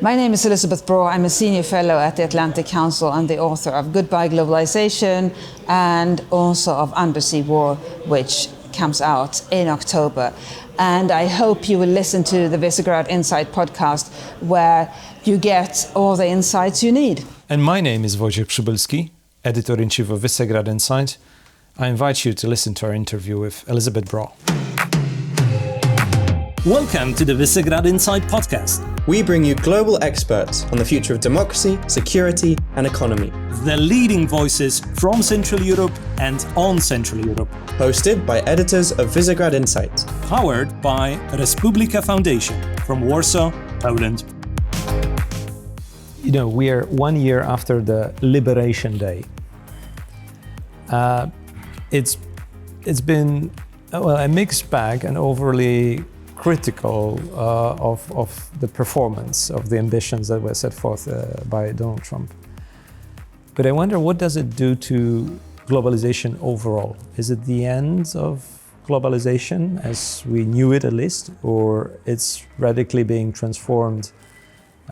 My name is Elisabeth Braw. I'm a senior fellow at the Atlantic Council and the author of Goodbye Globalisation and also of Undersea War, which comes out in October. And I hope you will listen to the Visegrad Insight podcast, where you get all the insights you need. And my name is Wojciech Przybylski, editor-in-chief of Visegrad Insight. I invite you to listen to our interview with Elisabeth Braw. Welcome to the Visegrad Insight podcast. We bring you global experts on the future of democracy, security, and economy. The leading voices from Central Europe and on Central Europe. Hosted by editors of Visegrad Insight. Powered by Respublika Foundation from Warsaw, Poland. You know, we are 1 year after the Liberation Day. It's been a mixed bag and overly critical of the performance of the ambitions that were set forth by Donald Trump. But I wonder, what does it do to globalization overall? Is it the end of globalization as we knew it, at least, or it's radically being transformed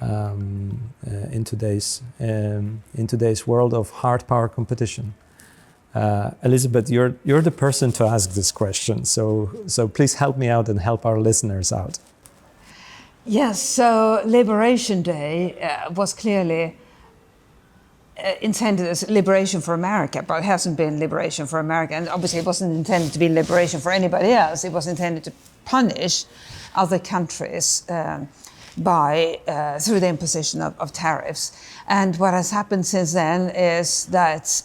in today's world of hard power competition? Elisabeth, you're the person to ask this question, so please help me out and help our listeners out. Yes, so Liberation Day was clearly intended as liberation for America, but it hasn't been liberation for America, and obviously it wasn't intended to be liberation for anybody else. It was intended to punish other countries through the imposition of tariffs. And what has happened since then is that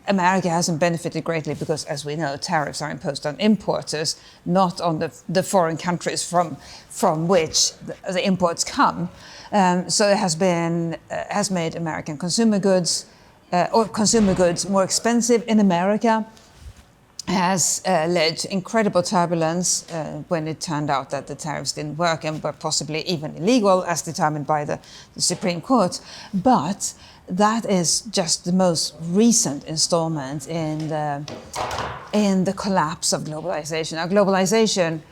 America hasn't benefited greatly because, as we know, tariffs are imposed on importers, not on the foreign countries from which the imports come. So it has made American consumer goods more expensive in America, has led to incredible turbulence when it turned out that the tariffs didn't work and were possibly even illegal, as determined by the Supreme Court. But that is just the most recent installment in the collapse of globalization. Now, globalization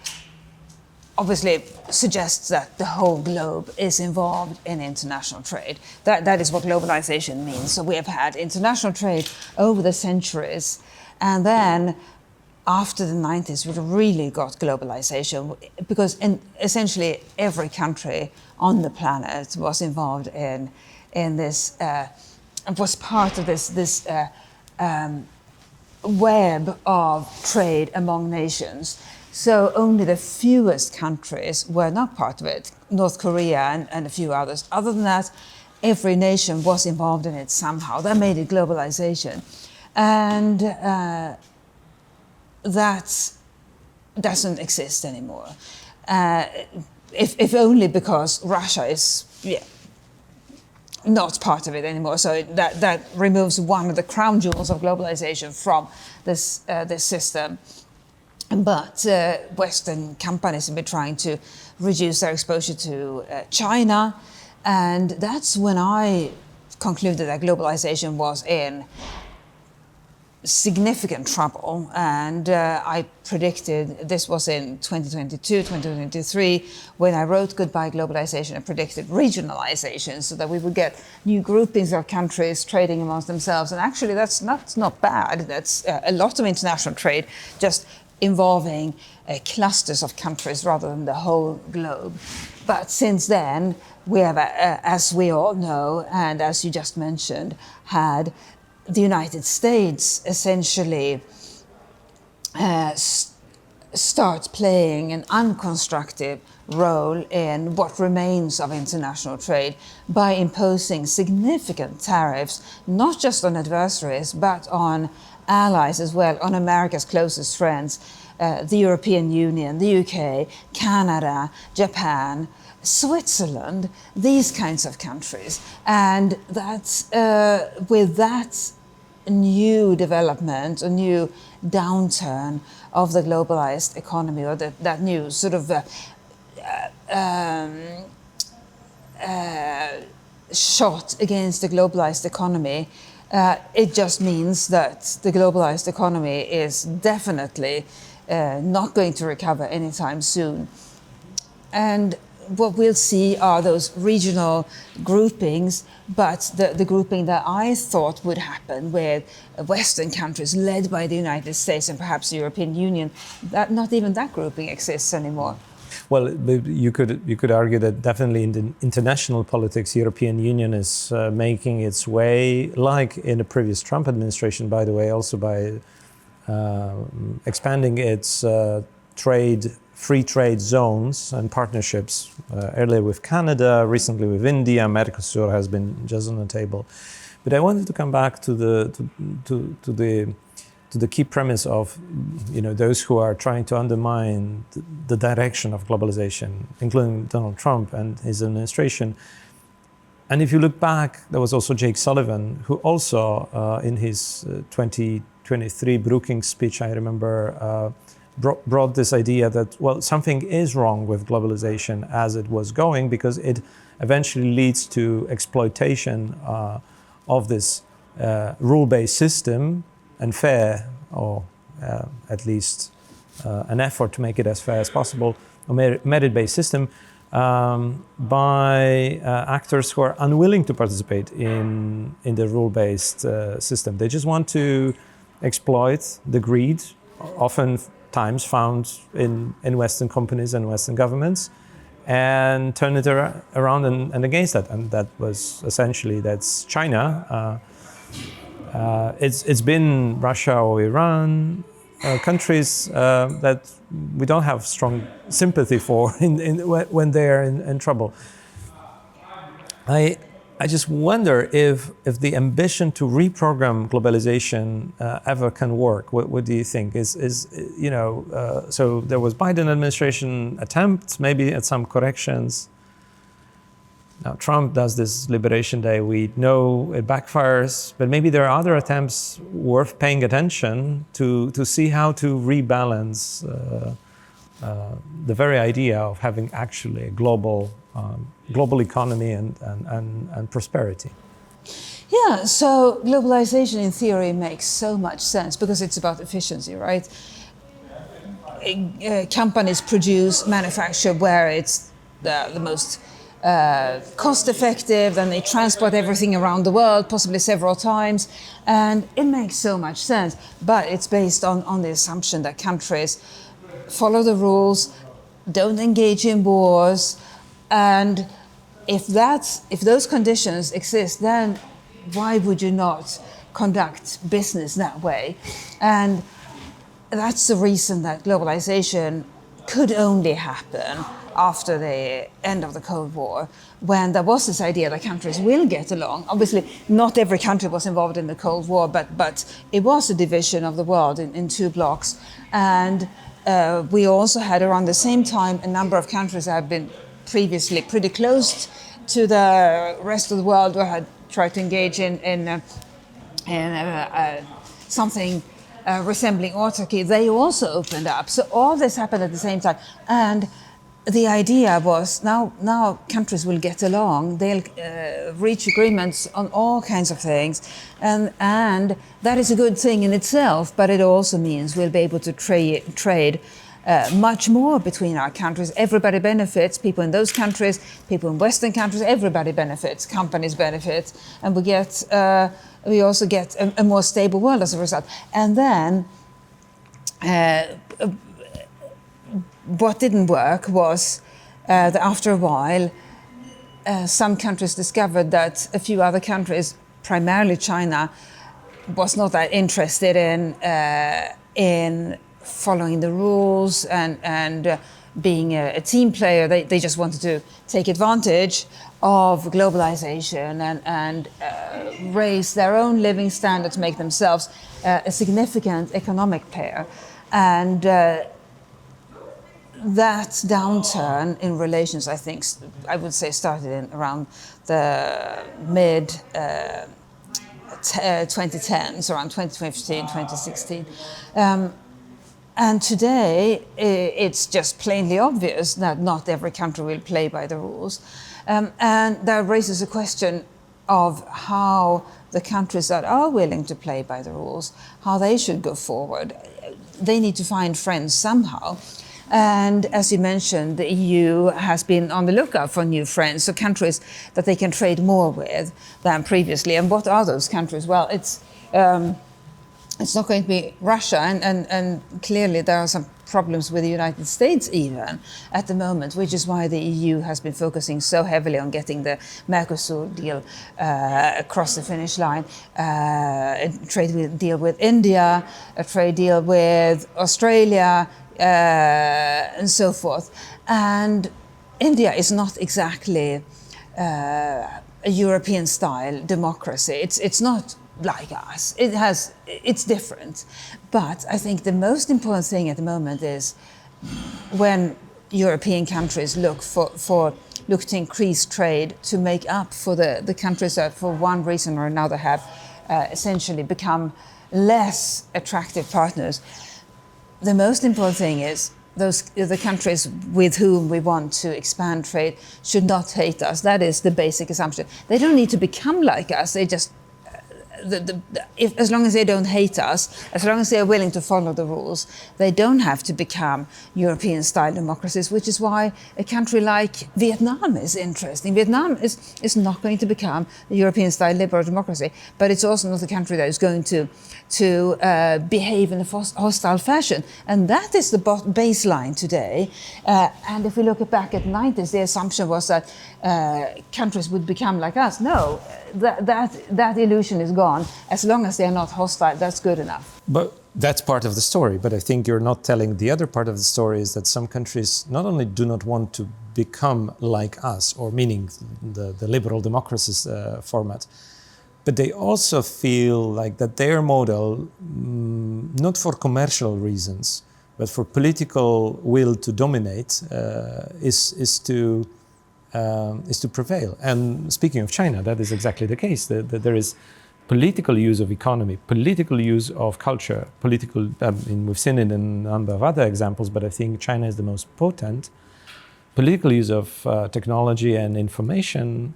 obviously suggests that the whole globe is involved in international trade. That is what globalization means. So we have had international trade over the centuries, and then after the 90s, we really got globalization because essentially every country on the planet was involved in this, was part of this web of trade among nations. So only the fewest countries were not part of it, North Korea and a few others. Other than that, every nation was involved in it somehow. That made it globalization. And that doesn't exist anymore. If only because Russia is not part of it anymore. So that removes one of the crown jewels of globalization from this system. But Western companies have been trying to reduce their exposure to China. And that's when I concluded that globalization was in significant trouble, and I predicted, this was in 2022, 2023, when I wrote Goodbye Globalisation, I predicted regionalisation, so that we would get new groupings of countries trading amongst themselves. And actually that's not bad. That's a lot of international trade, just involving clusters of countries rather than the whole globe. But since then, we have, as we all know, and as you just mentioned, had the United States essentially starts playing an unconstructive role in what remains of international trade by imposing significant tariffs, not just on adversaries, but on allies as well, on America's closest friends, the European Union, the UK, Canada, Japan, Switzerland, these kinds of countries. And that's with that new development, a new downturn of the globalized economy, or that new sort of shot against the globalized economy, it just means that the globalized economy is definitely not going to recover anytime soon. And what we'll see are those regional groupings, but the grouping that I thought would happen with Western countries led by the United States and perhaps the European Union, that not even that grouping exists anymore. Well, you could argue that definitely in the international politics, European Union is making its way, like in the previous Trump administration, by the way, also by expanding its free trade zones and partnerships, earlier with Canada, recently with India. Mercosur has been just on the table. But I wanted to come back to the key premise of, those who are trying to undermine the direction of globalization, including Donald Trump and his administration. And if you look back, there was also Jake Sullivan, who also in his 2023 Brookings speech, I remember, brought this idea that, well, something is wrong with globalization as it was going, because it eventually leads to exploitation of this rule-based system and fair, or at least an effort to make it as fair as possible, a merit-based system, by actors who are unwilling to participate in the rule-based system. They just want to exploit the greed, often times found in Western companies and Western governments, and turn it around and against that. And that was essentially, that's China. It's been Russia or Iran, countries that we don't have strong sympathy for when they're in trouble. I just wonder if the ambition to reprogram globalization ever can work. What do you think? So there was Biden administration attempts maybe at some corrections. Now Trump does this Liberation Day. We know it backfires, but maybe there are other attempts worth paying attention to see how to rebalance the very idea of having actually a global economy and prosperity. Yeah, so globalization in theory makes so much sense because it's about efficiency, right? Companies manufacture where it's the most cost effective, and they transport everything around the world, possibly several times, and it makes so much sense. But it's based on the assumption that countries follow the rules, don't engage in wars, and if those conditions exist, then why would you not conduct business that way? And that's the reason that globalization could only happen after the end of the Cold War, when there was this idea that countries will get along. Obviously, not every country was involved in the Cold War, but it was a division of the world in two blocks. And we also had, around the same time, a number of countries that had been previously pretty close to the rest of the world, who had tried to engage in something resembling autarky. They also opened up. So all this happened at the same time. And the idea was now countries will get along. They'll reach agreements on all kinds of things. And that is a good thing in itself, but it also means we'll be able to trade much more between our countries. Everybody benefits, people in those countries, people in Western countries, everybody benefits, companies benefit, and we also get a more stable world as a result. And then what didn't work was that after a while, some countries discovered that a few other countries, primarily China, was not that interested in following the rules and being a team player. They just wanted to take advantage of globalization and raise their own living standards, make themselves a significant economic player. And that downturn in relations, I think, I would say started in around the mid 2010s, around 2015, 2016. And today, it's just plainly obvious that not every country will play by the rules. And that raises a question of how the countries that are willing to play by the rules, how they should go forward. They need to find friends somehow. And as you mentioned, the EU has been on the lookout for new friends, so countries that they can trade more with than previously. And what are those countries? Well, it's not going to be Russia, and clearly there are some problems with the United States even at the moment, which is why the EU has been focusing so heavily on getting the Mercosur deal across the finish line, a trade deal with India, a trade deal with Australia, and so forth. And India is not exactly a European-style democracy. It's not like us. It's different. But I think the most important thing at the moment is when European countries look to increase trade to make up for the countries that for one reason or another have essentially become less attractive partners. The most important thing is the countries with whom we want to expand trade should not hate us. That is the basic assumption. They don't need to become like us. They just as long as they don't hate us, as long as they are willing to follow the rules, they don't have to become European-style democracies, which is why a country like Vietnam is interesting. Vietnam is not going to become a European-style liberal democracy, but it's also not a country that is going to behave in a hostile fashion. And that is the baseline today. And if we look back at the 90s, the assumption was that countries would become like us. No, that illusion is gone. As long as they are not hostile, that's good enough. But that's part of the story. But I think you're not telling the other part of the story is that some countries not only do not want to become like us, or meaning the liberal democracies format, but they also feel like that their model, not for commercial reasons, but for political will to dominate, is to prevail. And speaking of China, that is exactly the case. There is political use of economy, political use of culture, we've seen it in a number of other examples, but I think China is the most potent. Political use of technology and information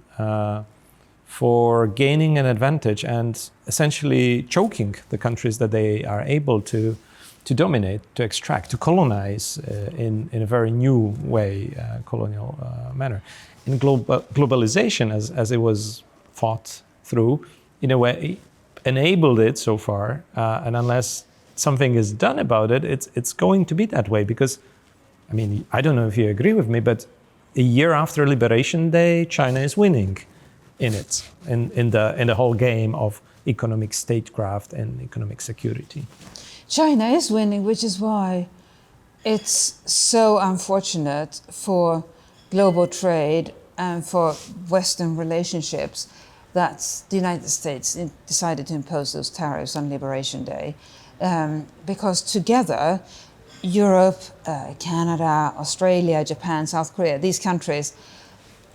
for gaining an advantage and essentially choking the countries that they are able to dominate, to extract, to colonize in a very new way, colonial manner. In globalization, as it was fought through, in a way, enabled it so far, and unless something is done about it, it's going to be that way. Because, I mean, I don't know if you agree with me, but a year after Liberation Day, China is winning in the whole game of economic statecraft and economic security. China is winning, which is why it's so unfortunate for global trade and for Western relationships that the United States decided to impose those tariffs on Liberation Day. Because together, Europe, Canada, Australia, Japan, South Korea, these countries,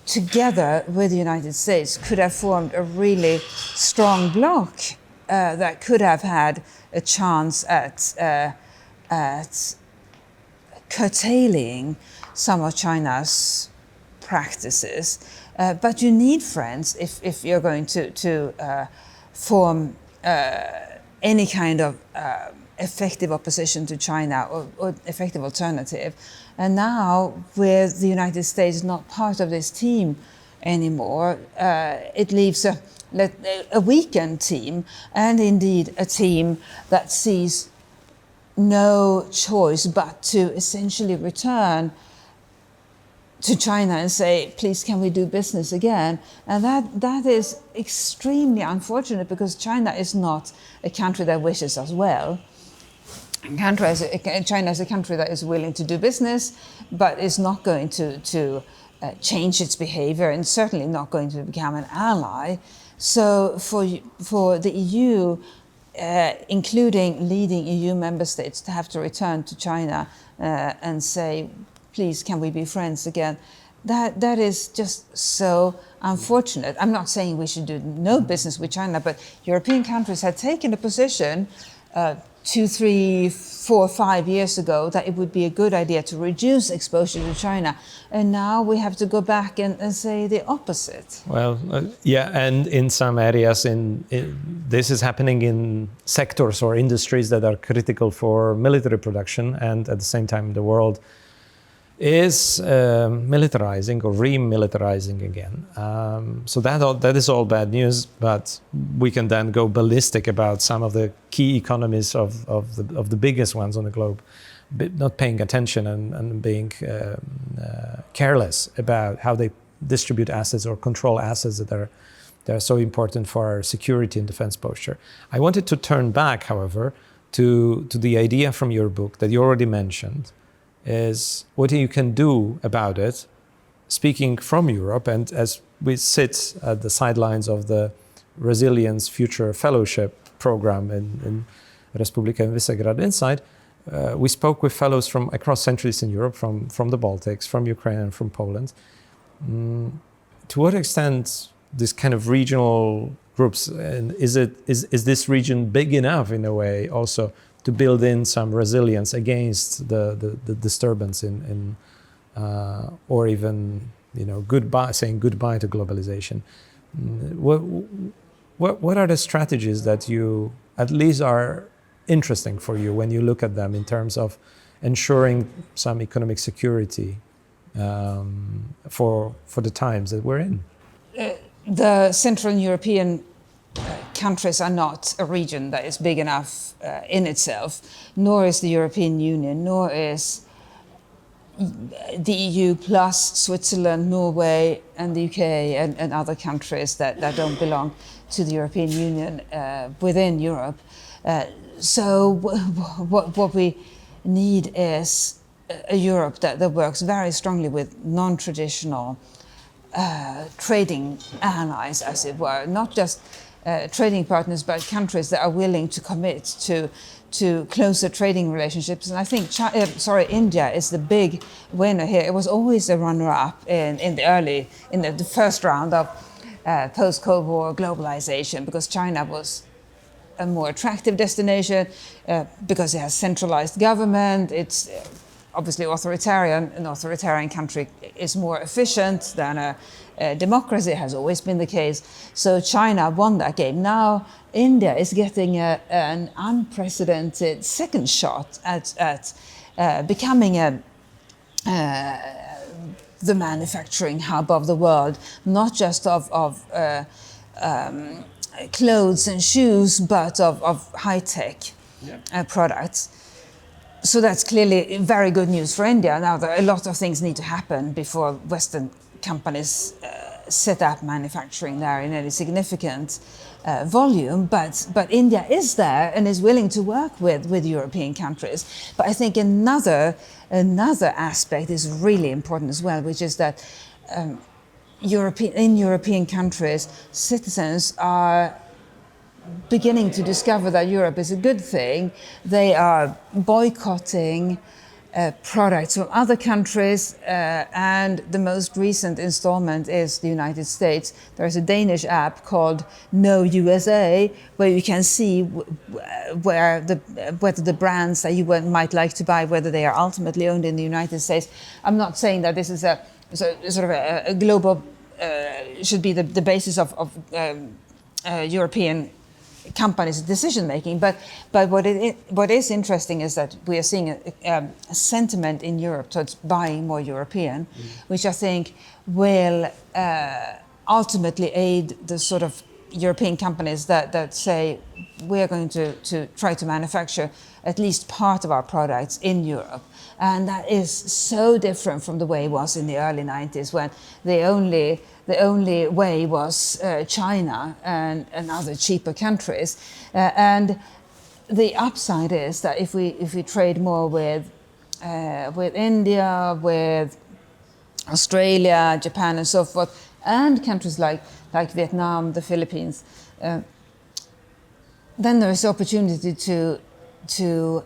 together with the United States, could have formed a really strong bloc that could have had a chance at curtailing some of China's practices. But you need friends if you're going to form any kind of effective opposition to China or effective alternative. And now, with the United States not part of this team anymore, it leaves a weakened team, and indeed a team that sees no choice but to essentially return to China and say, please, can we do business again? And that is extremely unfortunate, because China is not a country that wishes us well. China is a country that is willing to do business, but is not going to change its behavior, and certainly not going to become an ally. So for the EU, including leading EU member states, to have to return to China and say, please, can we be friends again? That is just so unfortunate. I'm not saying we should do no business with China, but European countries had taken a position 2, 3, 4, 5 years ago that it would be a good idea to reduce exposure to China. And now we have to go back and say the opposite. Well, yeah, and in some areas, this is happening in sectors or industries that are critical for military production, and at the same time the world is militarizing or re-militarizing again. So that is all bad news, but we can then go ballistic about some of the key economies of the biggest ones on the globe, not paying attention and being careless about how they distribute assets or control assets that are so important for our security and defense posture. I wanted to turn back, however, to the idea from your book that you already mentioned, is what you can do about it, speaking from Europe. And as we sit at the sidelines of the Resilience Future Fellowship program in Republika and Visegrad Insight, we spoke with fellows from across Central Eastern Europe, from the Baltics, from Ukraine and from Poland. To what extent this kind of regional groups, and is this region big enough in a way also to build in some resilience against the disturbance in or even saying goodbye to globalization? What are the strategies that you at least are interesting for you when you look at them in terms of ensuring some economic security for the times that we're in? The Central European countries are not a region that is big enough in itself, nor is the European Union, nor is the EU plus Switzerland, Norway, and the UK and other countries that don't belong to the European Union within Europe. So what we need is a Europe that works very strongly with non-traditional trading allies, as it were, not just trading partners, but countries that are willing to commit to closer trading relationships. And I think India is the big winner here. It was always a runner-up in the first round of post-Cold War globalization, because China was a more attractive destination because it has centralized government. It's obviously authoritarian. An authoritarian country is more efficient than a democracy. It has always been the case. So China won that game. Now India is getting an unprecedented second shot at becoming the manufacturing hub of the world, not just of clothes and shoes, but of high-tech products. So that's clearly very good news for India. Now, a lot of things need to happen before Western companies set up manufacturing there in any significant volume, but India is there and is willing to work with European countries. But I think another aspect is really important as well, which is that in European countries, citizens are beginning to discover that Europe is a good thing. They are boycotting products from other countries, and the most recent installment is the United States. There is a Danish app called Know USA, where you can see whether the brands that you might like to buy, whether they are ultimately owned in the United States. I'm not saying that this is a global, should be the basis of European companies' decision making, but what is interesting is that we are seeing a sentiment in Europe towards buying more European, which I think will ultimately aid the sort of European companies that say we are going to try to manufacture at least part of our products in Europe. And that is so different from the way it was in the early 90s, when the only way was China and other cheaper countries. And the upside is that if we trade more with India, with Australia, Japan, and so forth, and countries like Vietnam, the Philippines, then there is opportunity to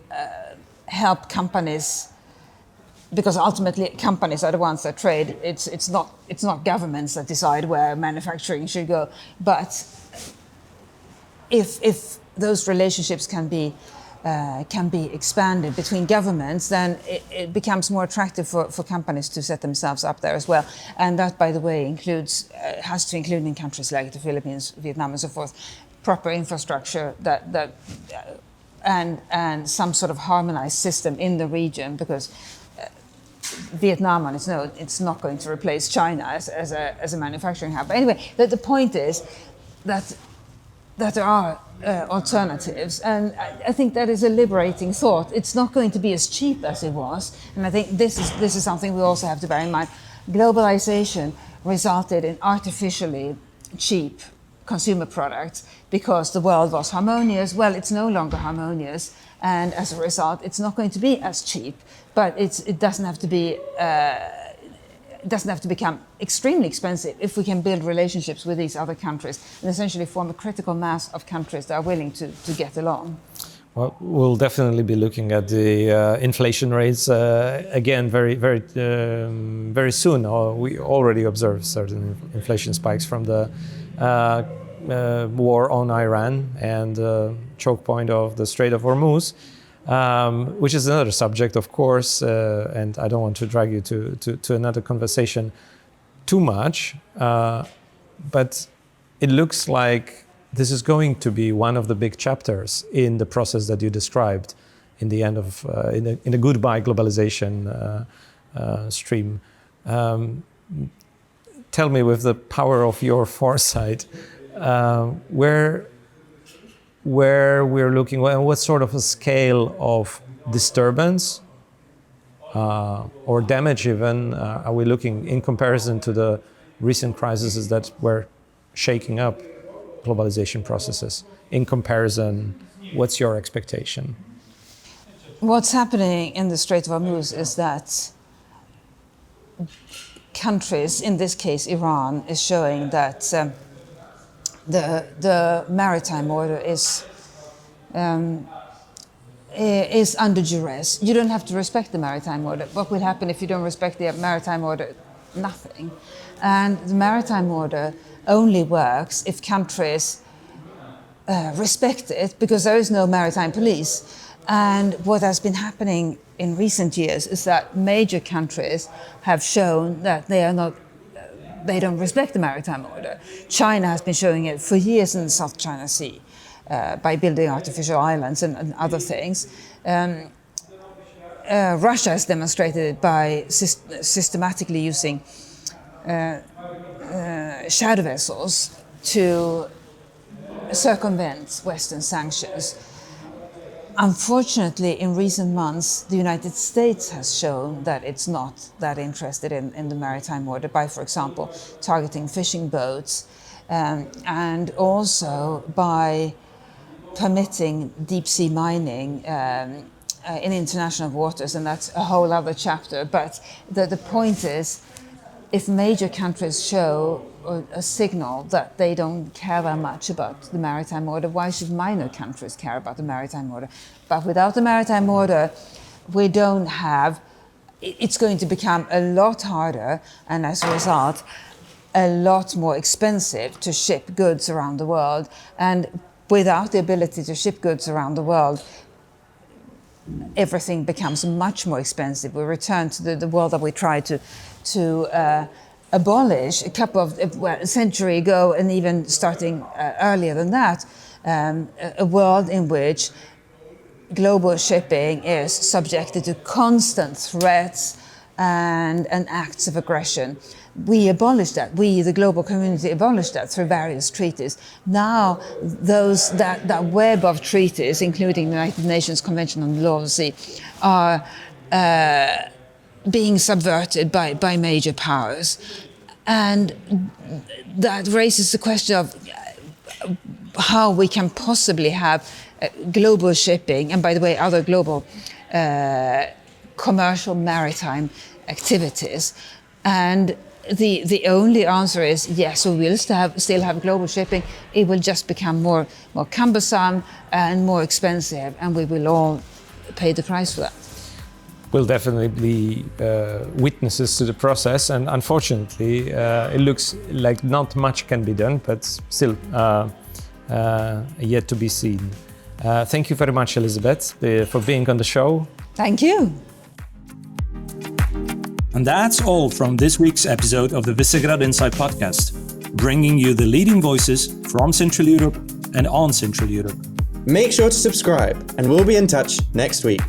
help companies. Because ultimately, companies are the ones that trade. It's not governments that decide where manufacturing should go. But if those relationships can be expanded between governments, then it becomes more attractive for companies to set themselves up there as well. And that, by the way, has to include in countries like the Philippines, Vietnam, and so forth, proper infrastructure and some sort of harmonized system in the region, because Vietnam on its own, it's not going to replace China as a manufacturing hub. But anyway, the point is that there are alternatives, and I think that is a liberating thought. It's not going to be as cheap as it was, and I think this is something we also have to bear in mind. Globalization resulted in artificially cheap consumer products because the world was harmonious. Well, it's no longer harmonious, and as a result, it's not going to be as cheap. But it doesn't have to be. It doesn't have to become extremely expensive if we can build relationships with these other countries and essentially form a critical mass of countries that are willing to get along. Well, we'll definitely be looking at the inflation rates again very soon. We already observed certain inflation spikes from the war on Iran and choke point of the Strait of Hormuz. Which is another subject, of course, and I don't want to drag you to another conversation too much, but it looks like this is going to be one of the big chapters in the process that you described in the end of in the Goodbye Globalisation stream. Tell me, with the power of your foresight, where we're looking, what sort of a scale of disturbance or damage even are we looking in comparison to the recent crises that were shaking up globalization processes? In comparison, what's your expectation? What's happening in the Strait of Hormuz is that countries, in this case Iran, is showing that the maritime order is under duress. You don't have to respect the maritime order. What will happen if you don't respect the maritime order? Nothing. And the maritime order only works if countries respect it, because there is no maritime police. And what has been happening in recent years is that major countries have shown that they don't respect the maritime order. China has been showing it for years in the South China Sea by building artificial islands and other things. Russia has demonstrated it by systematically using shadow vessels to circumvent Western sanctions. Unfortunately, in recent months, the United States has shown that it's not that interested in the maritime order by, for example, targeting fishing boats and also by permitting deep-sea mining in international waters, and that's a whole other chapter. But the point is, if major countries show a signal that they don't care that much about the maritime order, why should minor countries care about the maritime order? But without the maritime order, we don't have, it's going to become a lot harder, and as a result, a lot more expensive to ship goods around the world. And without the ability to ship goods around the world, everything becomes much more expensive. We return to the world that we tried to abolish a century ago, and even starting earlier than that, a world in which global shipping is subjected to constant threats and acts of aggression. We abolished that. We, the global community, abolished that through various treaties. Now, that web of treaties, including the United Nations Convention on the Law of the Sea, are being subverted by major powers. And that raises the question of how we can possibly have global shipping, and by the way, other global commercial maritime activities. And the only answer is yes, we will still have global shipping. It will just become more cumbersome and more expensive, and we will all pay the price for that. We'll definitely be witnesses to the process, and unfortunately, it looks like not much can be done, but still yet to be seen. Thank you very much, Elisabeth, for being on the show. Thank you. And that's all from this week's episode of the Visegrad Insight podcast, bringing you the leading voices from Central Europe and on Central Europe. Make sure to subscribe, and we'll be in touch next week.